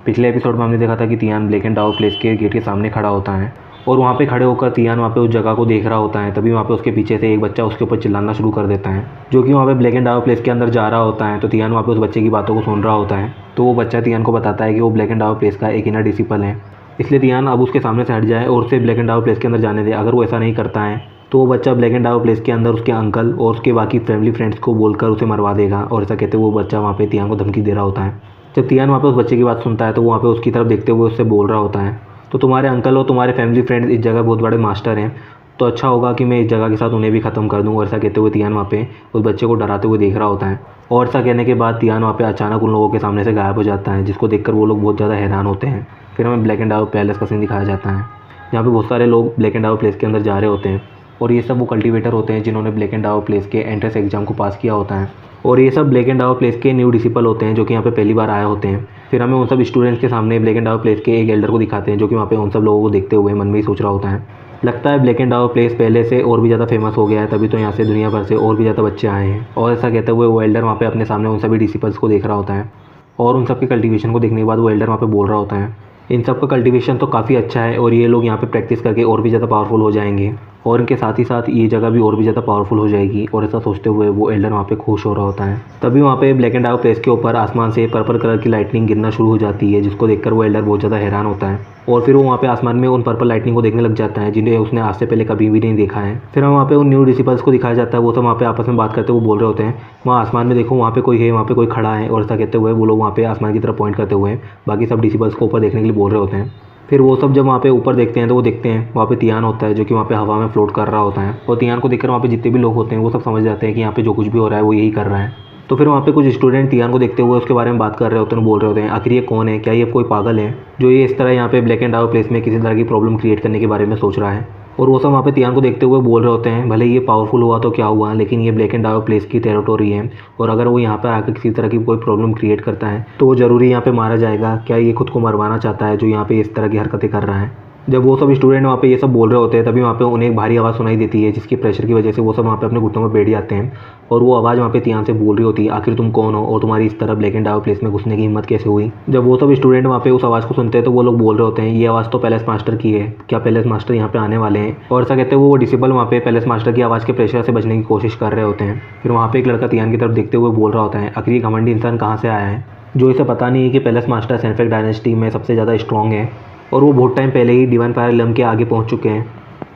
पिछले एपिसोड में हमने देखा था कि तियान ब्लैक एंड डाओ प्लेस के गेट के सामने खड़ा होता है और वहाँ पे खड़े होकर तियान वहाँ पे उस जगह को देख रहा होता है। तभी वहाँ पे उसके पीछे से एक बच्चा उसके ऊपर चिल्लाना शुरू कर देता है, जो कि वहाँ पे ब्लैक एंड डाओ प्लेस के अंदर जा रहा होता है। तो तियान वहाँ पे उस बच्चे की बातों को सुन रहा होता है। तो वो बच्चा तियान को बताता है कि वो ब्लैक एंड डाओ प्लेस का एक इनर डिसिपल है, इसलिए तियान अब उसके सामने से हट जाए और उसे ब्लैक एंड डाओ प्लेस के अंदर जाने दे। अगर वो ऐसा नहीं करता है तो वो बच्चा ब्लैक एंड डाओ प्लेस के अंदर उसके अंकल और उसके बाकी फैमिली फ्रेंड्स को बोलकर उसे मरवा देगा। और ऐसा कहते हुए वो बच्चा वहाँ पे तियान को धमकी दे रहा होता है। जब तियान वहाँ पे उस बच्चे की बात सुनता है तो वो वहाँ पे उसकी तरफ देखते हुए उससे बोल रहा होता है, तो तुम्हारे अंकल और तुम्हारे फैमिली फ्रेंड्स इस जगह बहुत बड़े मास्टर हैं, तो अच्छा होगा कि मैं इस जगह के साथ उन्हें भी ख़त्म कर दूँ। और ऐसा कहते हुए तियान वहाँ पे उस बच्चे को डराते हुए देख रहा होता है। और ऐसा कहने के बाद तियान वहाँ पे अचानक उन लोगों के सामने से गायब हो जाता है, जिसको देखकर वो लोग बहुत ज़्यादा हैरान होते हैं। फिर हमें ब्लैक एंड डाओ पैलेस का सीन दिखाया जाता है, जहाँ पे बहुत सारे लोग ब्लैक एंड डाओ प्लेस के अंदर जा रहे होते हैं। और ये सब वो कल्टिवेटर होते हैं जिन्होंने ब्लैक एंड डाओ प्लेस के एंट्रेंस एग्जाम को पास किया होता है। और ये सब ब्लैक एंड डाओ प्लेस के न्यू डिसिपल होते हैं जो कि यहाँ पे पहली बार आए होते हैं। फिर हमें उन सब स्टूडेंट्स के सामने ब्लैक एंड डाओ प्लेस के एक एल्डर को दिखाते हैं, जो कि वहाँ पे उन सब लोगों को देखते हुए मन में ही सोच रहा होता है, लगता है ब्लैक एंड डाओ प्लेस पहले से और भी ज़्यादा फेमस हो गया है, तभी तो यहाँ से दुनिया भर से और भी ज़्यादा बच्चे आए हैं। और ऐसा कहते हुए वो एल्डर वहाँ पे अपने सामने उन सभी डिसिपल्स को देख रहा होता है। और उन सब के कल्टिवेशन को देखने के बाद वो एल्डर वहाँ पे बोल रहा होता है, इन सब का कल्टिवेशन तो काफ़ी अच्छा है और ये लोग यहाँ पे प्रैक्टिस करके और भी ज़्यादा पावरफुल हो जाएंगे और इनके साथ ही साथ ये जगह भी और भी ज़्यादा पावरफुल हो जाएगी। और ऐसा सोचते हुए वो एल्डर वहाँ पे खुश हो रहा होता है। तभी वहाँ पे ब्लैक एंड डाओ प्लेस के ऊपर आसमान से पर्पल कलर की लाइटनिंग गिरना शुरू हो जाती है, जिसको देखकर वो एल्डर बहुत ज़्यादा हैरान होता है। और फिर वो वहाँ पे आसमान में उन पर्पल लाइटनिंग को देखने लग जाता है, जिन्हें उसने आज से पहले कभी भी नहीं देखा है। फिर वहाँ पे उन न्यू डिसिपल्स को दिखाया जाता है, वो सब वहाँ पे आपस में बात करते हुए बोल रहे होते हैं, वहाँ आसमान में देखो, वहाँ पे कोई है, वहाँ पे कोई खड़ा है। और ऐसा कहते हुए वो लोग वहाँ पे आसमान की तरफ पॉइंट करते हुए बाकी सब डिसिपल्स को ऊपर देखने के लिए बोल रहे होते हैं। फिर वो सब जब वहाँ पे ऊपर देखते हैं तो वो देखते हैं वहाँ पे तियान होता है, जो कि वहाँ पे हवा में फ्लोट कर रहा होता है। और तियान को देखकर वहाँ पे जितने भी लोग होते हैं वो सब समझ जाते हैं कि यहाँ पे जो कुछ भी हो रहा है वो यही कर रहा है। तो फिर वहाँ पे कुछ स्टूडेंट तियान को देखते हुए उसके बारे में बात कर रहे होते हैं, बोल रहे होते हैं, आखिर ये कौन है, क्या ये कोई पागल है जो ये इस तरह यहाँ पे ब्लैक एंड डाओ प्लेस में किसी तरह की प्रॉब्लम क्रिएट करने के बारे में सोच रहा है। और वो सब वहाँ पे तियान को देखते हुए बोल रहे होते हैं, भले ये पावरफुल हुआ तो क्या हुआ, लेकिन ये ब्लैक एंड डाओ प्लेस की टेरिटोरी है और अगर वो यहाँ पर आकर किसी तरह की कोई प्रॉब्लम क्रिएट करता है तो वो ज़रूरी यहाँ पे मारा जाएगा। क्या ये खुद को मरवाना चाहता है जो यहाँ पे इस तरह की हरकतें कर रहा है। जब वो सब स्टूडेंट वहाँ पे ये सब बोल रहे होते हैं तभी वहाँ पे उन्हें एक भारी आवाज़ सुनाई देती है, जिसकी प्रेशर की वजह से वो सब वहाँ पे अपने घुटनों में बैठ जाते हैं। और वो आवाज़ वहाँ पे तियान से बोल रही होती है, आखिर तुम कौन हो और तुम्हारी इस तरह ब्लैक एंड डाओ प्लेस में घुसने की हिम्मत कैसे हुई। जब वो सब स्टूडेंट वहाँ पे उस आवाज़ को सुनते हैं तो वो लोग बोल रहे होते हैं, ये आवाज़ तो पैलेस मास्टर की है, क्या पैलेस मास्टर यहाँ पे आने वाले हैं। और ऐसा कहते हुए वो डिसिपल वहाँ पे पैलेस मास्टर की आवाज़ के प्रेशर से बचने की कोशिश कर रहे होते हैं। फिर वहाँ पे एक लड़का तियान की तरफ देखते हुए बोल रहा होता है, आखिर ये घमंडी इंसान कहाँ से आया है जो इसे पता नहीं है कि पैलेस मास्टर सैनफेक्ट डायनेस्टी में सबसे ज़्यादा स्ट्रॉन्ग है और वो बहुत टाइम पहले ही डिवाइन फायर एलम के आगे पहुंच चुके हैं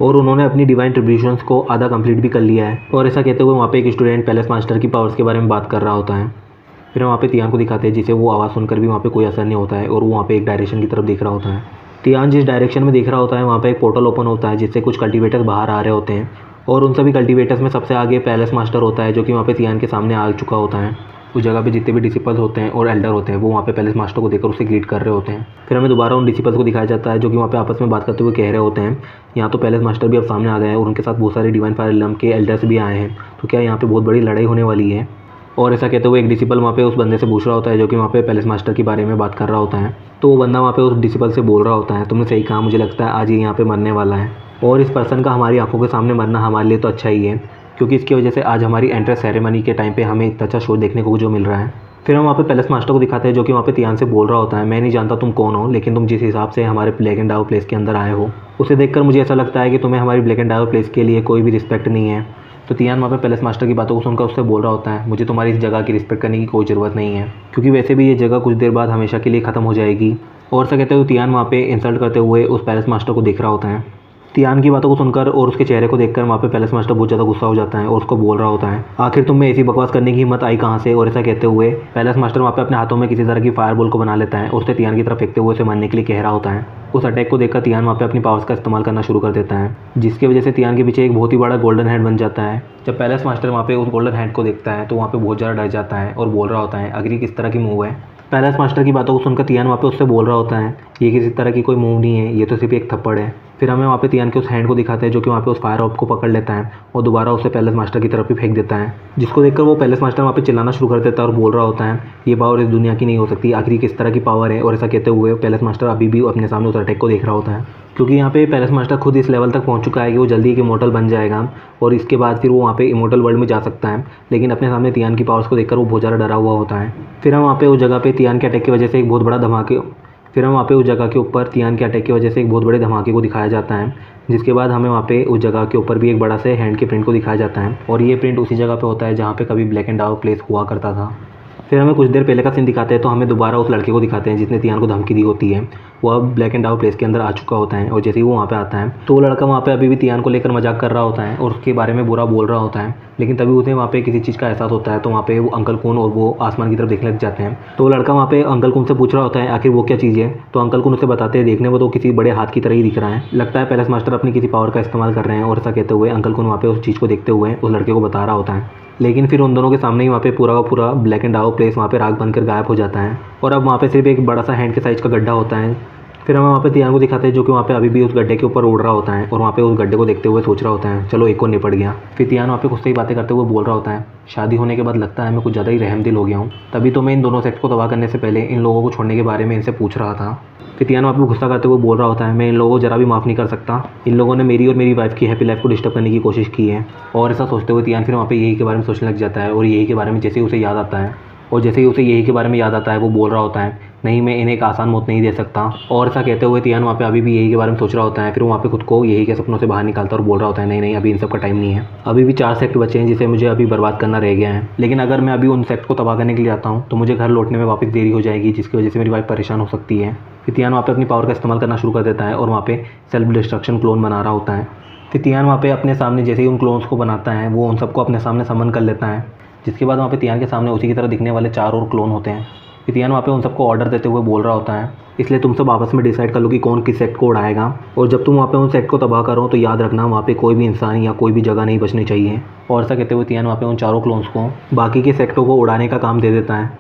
और उन्होंने अपनी डिवाइन ट्रिब्यूशंस को आधा कंप्लीट भी कर लिया है। और ऐसा कहते हुए वहाँ पे एक स्टूडेंट पैलेस मास्टर की पावर्स के बारे में बात कर रहा होता है। फिर वहाँ पे तियान को दिखाते हैं, जिसे वो आवाज़ सुनकर भी वहाँ पे कोई असर नहीं होता है और वो वहाँ पे एक डायरेक्शन की तरफ देख रहा होता है। तियान जिस डायरेक्शन में देख रहा होता है वहाँ पे एक पोर्टल ओपन होता है, जिससे कुछ कल्टिवेटर्स बाहर आ रहे होते हैं। और उन सभी कल्टिवेटर्स में सबसे आगे पैलेस मास्टर होता है, जो कि वहाँ पे तियान के सामने आ चुका होता है। उस जगह पे जितने भी डिसिपल्स होते हैं और एल्डर होते हैं वो वहाँ पे पैलेस मास्टर को देखकर उसे ग्रीट कर रहे होते हैं। फिर हमें दोबारा उन डिसिपल्स को दिखाया जाता है, जो कि वहाँ पे आपस में बात करते हुए कह रहे होते हैं, यहाँ तो पैलेस मास्टर भी अब सामने आ गए हैं और उनके साथ बहुत सारे डिवाइन फायर एलम के एल्डर्स भी आए हैं, तो क्या यहाँ पे बहुत बड़ी लड़ाई होने वाली है। और ऐसा कहते हुए एक डिसिपल वहाँ पे उस बंदे से पूछ रहा होता है, जो कि वहाँ पे पैलेस मास्टर के बारे में बात कर रहा होता है। तो वो बंदा वहाँ पे उस डिसिपल से बोल रहा होता है, तुमने सही कहा, मुझे लगता है आज ये यहाँ पे मरने वाला है और इस पर्सन का हमारी आंखों के सामने मरना हमारे लिए तो अच्छा ही है, क्योंकि इसकी वजह से आज हमारी एंट्रेंस सेरेमनी के टाइम पे हमें इतना अच्छा शो देखने को जो मिल रहा है। फिर हम वहाँ पे पैलेस मास्टर को दिखाते हैं, जो कि वहाँ पे तियान से बोल रहा होता है, मैं नहीं जानता तुम कौन हो, लेकिन तुम जिस हिसाब से हमारे ब्लैक एंड डाओ प्लेस के अंदर आए हो उसे देखकर मुझे ऐसा लगता है कि तुम्हें हमारी ब्लैक एंड डाओ प्लेस के लिए कोई भी रिस्पेक्ट नहीं है। तो तियान वहाँ पे पैलेस मास्टर की बातों को सुनकर उससे बोल रहा होता है, मुझे तुम्हारी इस जगह की रिस्पेक्ट करने की कोई ज़रूरत नहीं है, क्योंकि वैसे भी ये जगह कुछ देर बाद हमेशा के लिए ख़त्म हो जाएगी। और ऐसा कहते हुए तियान वहाँ पे इंसल्ट करते हुए उस पैलेस मास्टर को देख रहा होता है। तियान की बातों को सुनकर और उसके चेहरे को देखकर वहाँ पे पैलेस मास्टर बहुत ज़्यादा गुस्सा हो जाता है और उसको बोल रहा होता है, आखिर तुम में ऐसी बकवास करने की हिम्मत आई कहाँ से। और ऐसा कहते हुए पैलेस मास्टर वहाँ पे अपने हाथों में किसी तरह की फायरबॉल को बना लेता है और उसे तियान की तरफ फेंकते हुए उसे मारने के लिए कह रहा होता है। उस अटैक को देखकर तियान वहाँ पे अपनी पावर्स का इस्तेमाल करना शुरू कर देता है, जिसकी वजह से तियान के पीछे एक बहुत ही बड़ा गोल्डन हेड बन जाता है। जब पैलेस मास्टर वहाँ पे उस गोल्डन हेड को देखता है तो वहाँ पे बहुत ज़्यादा डर जाता है और बोल रहा होता है, आखिर किस तरह की मूव है। पैलेस मास्टर की बातों को सुनकर तियान वहाँ पे उससे बोल रहा होता है, ये किसी तरह की कोई मूव नहीं है, ये तो सिर्फ एक थप्पड़ है। फिर हमें वहाँ पे तियान के उस हैंड को दिखाते हैं, जो कि वहाँ पे उस फायर ऑफ को पकड़ लेता है और दोबारा उसे पैलेस मास्टर की तरफ ही फेंक देता है, जिसको देखकर वो पैलेस मास्टर वहाँ पे चिल्लाना शुरू कर देता है और बोल रहा होता है, ये पावर इस दुनिया की नहीं हो सकती, आखिर किस तरह की पावर है। और ऐसा कहते हुए पैलेस मास्टर अभी भी अपने सामने उस अटैक को देख रहा होता है, क्योंकि यहाँ पे पैलेस मास्टर खुद इस लेवल तक पहुँच चुका है कि वो जल्दी एक इमोर्टल बन जाएगा और इसके बाद फिर वो वहाँ पे इमोर्टल वर्ल्ड में जा सकता है। लेकिन अपने सामने तियान की पावर्स को देखकर वो बहुत ज़्यादा डरा हुआ होता है। फिर हम वहाँ पे उस जगह पे तियान के अटैक की वजह से एक बहुत बड़ा धमाके फिर हम वहाँ पे उस जगह के ऊपर तियान के अटैक की वजह से एक बहुत बड़े धमाके को दिखाया जाता है, जिसके बाद हमें वहाँ पे उस जगह के ऊपर भी एक बड़ा से हैंड के प्रिंट को दिखाया जाता है और ये प्रिंट उसी जगह पे होता है जहाँ पे कभी ब्लैक एंड डार्क प्लेस हुआ करता था। फिर हमें कुछ देर पहले का सीन दिखाते हैं तो हमें दोबारा उस लड़के को दिखाते हैं जिसने तियान को धमकी दी होती है। वो अब ब्लैक एंड डार्क प्लेस के अंदर आ चुका होता है और जैसे ही वो वहाँ पे आता है तो वो लड़का वहाँ पे अभी भी तियान को लेकर मजाक कर रहा होता है और उसके बारे में बुरा बोल रहा होता है, लेकिन तभी उसे वहाँ पे किसी चीज़ का एहसास होता है। तो वहाँ पे वो अंकल कून और वो आसमान की तरफ देखने लग जाते हैं। तो वो लड़का वहाँ पे अंकल कून से पूछ रहा होता है आखिर वो क्या चीज़ है। तो अंकल कून उसे बताते हैं देखने में तो किसी बड़े हाथ की तरह ही दिख रहा है, लगता है पैलेस मास्टर अपनी किसी पावर का इस्तेमाल कर रहे हैं। और ऐसा कहते हुए अंकल कून वहाँ पे उस चीज़ को देखते हुए उस लड़के को बता रहा होता है, लेकिन फिर उन दोनों के सामने ही वहाँ पे पूरा का पूरा ब्लैक एंड डार्क प्लेस वहाँ पे राख बनकर गायब हो जाता है और अब वहाँ पे सिर्फ एक बड़ा सा हैंड के साइज़ का गड्ढा होता है। फिर हमें वहाँ पे तियान को दिखाते हैं जो कि वहाँ पे अभी भी उस गड्ढे के ऊपर उड़ रहा होता है और वहाँ पे उस गड्ढे को देखते हुए सोच रहा होता है चलो एक को निपट गया। फिर तियान वहाँ पे खुद से ही बातें करते हुए बोल रहा होता है शादी होने के बाद लगता है मैं कुछ ज़्यादा ही रहमदिल हो गया हूँ, तभी तो मैं इन दोनों सेक्ट को तबाह करने से पहले इन लोगों को छोड़ने के बारे में इनसे पूछ रहा था। फिर तियान वहाँ पे गुस्सा करते हुए बोल रहा होता है मैं इन लोगों को जरा भी माफ़ नहीं कर सकता, इन लोगों ने मेरी और मेरी वाइफ की हैप्पी लाइफ को डिस्टर्ब करने की कोशिश की है। और ऐसा सोचते हुए तियान फिर वहाँ पे यही के बारे में सोचने लग जाता है और यही के बारे में जैसे ही उसे याद आता है वो बोल रहा होता है नहीं मैं इन्हें एक आसान मौत नहीं दे सकता। और ऐसा कहते हुए तियान वहाँ पे अभी भी यही के बारे में सोच रहा होता है। फिर वहाँ पे खुद को यही के सपनों से बाहर निकालता है और बोल रहा होता है नहीं अभी इन सब का टाइम नहीं है, अभी भी 4 सेक्ट बचे हैं जिसे मुझे अभी बर्बाद करना रह गया है, लेकिन अगर मैं अभी उन सेक्ट को तबाह करने के लिए आता हूँ तो मुझे घर लौटने में वापस देरी हो जाएगी जिसकी वजह से मेरी वाइफ परेशान हो सकती है। फिर तियान वहाँ पे अपनी पावर का इस्तेमाल करना शुरू कर देता है और वहाँ पे सेल्फ डिस्ट्रक्शन क्लोन बना रहा होता है। फिर तियान वहाँ पे अपने सामने जैसे ही उन क्लोन्स को बनाता है वो उन सबको अपने सामने समन कर लेता है, जिसके बाद वहाँ पे तियान के सामने उसी की तरह दिखने वाले 4 और क्लोन होते हैं। फिर तियान वहाँ पे उन सबको ऑर्डर देते हुए बोल रहा होता है इसलिए तुम सब आपस में डिसाइड कर लो कि कौन किस सेक्ट को उड़ाएगा और जब तुम वहाँ पे उन सेक्ट को तबाह करो तो याद रखना वहाँ पे कोई भी इंसान या कोई भी जगह नहीं बचनी चाहिए। और ऐसा कहते हुए तियान वहाँ पे उन 4 क्लोन्स को बाकी के सेक्टों को उड़ाने का काम दे देता है।